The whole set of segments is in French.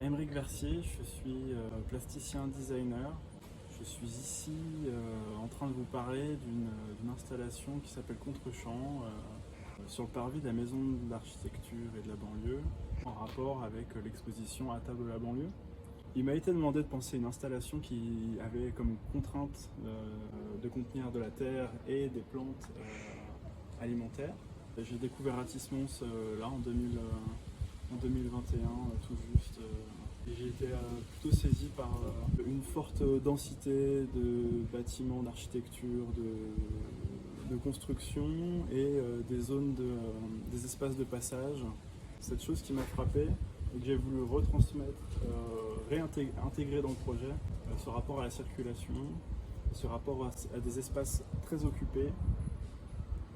Aymeric Versier, je suis plasticien designer. Je suis ici en train de vous parler d'une installation qui s'appelle Contre-champ sur le parvis de la Maison de l'Architecture et de la Banlieue en rapport avec l'exposition À table de la banlieue. Il m'a été demandé de penser une installation qui avait comme contrainte de contenir de la terre et des plantes alimentaires. J'ai découvert Atismons là en 2021 tout juste. Et j'ai été plutôt saisi par une forte densité de bâtiments, d'architecture, de construction et des zones, des espaces de passage. Cette chose qui m'a frappé et que j'ai voulu retransmettre, réintégrer dans le projet, ce rapport à la circulation, ce rapport à des espaces très occupés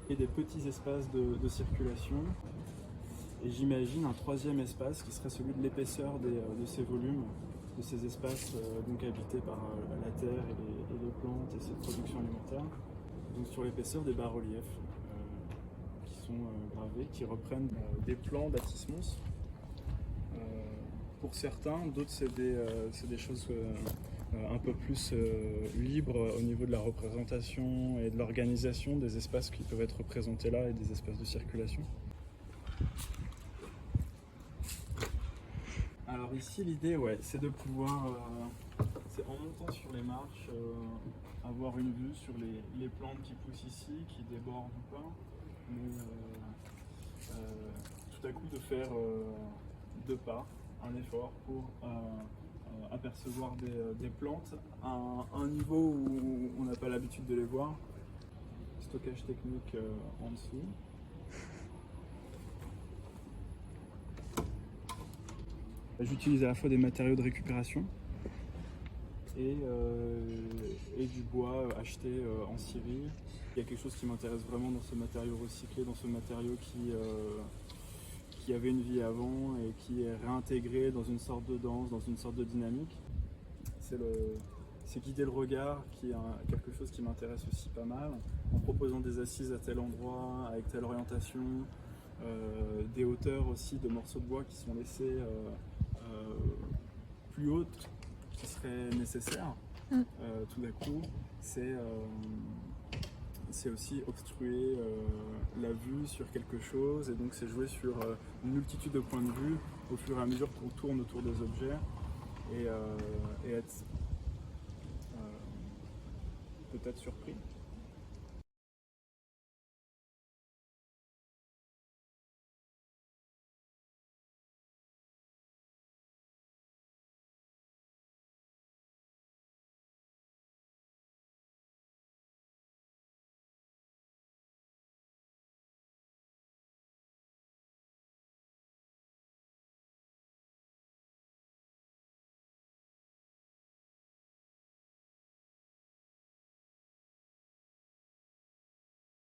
et des petits espaces de circulation. Et j'imagine un troisième espace qui serait celui de l'épaisseur de ces volumes, de ces espaces donc habités par la terre et les plantes et cette production alimentaire. Donc sur l'épaisseur des bas-reliefs qui sont gravés, qui reprennent des plans d'Atismons. Pour certains, d'autres c'est des choses un peu plus libres au niveau de la représentation et de l'organisation des espaces qui peuvent être représentés là et des espaces de circulation. Alors ici l'idée c'est de pouvoir, c'est en montant sur les marches, avoir une vue sur les plantes qui poussent ici, qui débordent ou pas, mais tout à coup de faire deux pas, un effort pour apercevoir des plantes à un niveau où on n'a pas l'habitude de les voir. Stockage technique en dessous. J'utilise à la fois des matériaux de récupération et du bois acheté en Syrie. Il y a quelque chose qui m'intéresse vraiment dans ce matériau recyclé, dans ce matériau qui avait une vie avant et qui est réintégré dans une sorte de danse, dans une sorte de dynamique. C'est guider le regard qui est quelque chose qui m'intéresse aussi pas mal, en proposant des assises à tel endroit, avec telle orientation, des hauteurs aussi de morceaux de bois qui sont laissés plus hautes qui seraient nécessaires. Tout d'un coup, c'est aussi obstruer la vue sur quelque chose, et donc c'est jouer sur une multitude de points de vue au fur et à mesure qu'on tourne autour des objets et être peut-être surpris.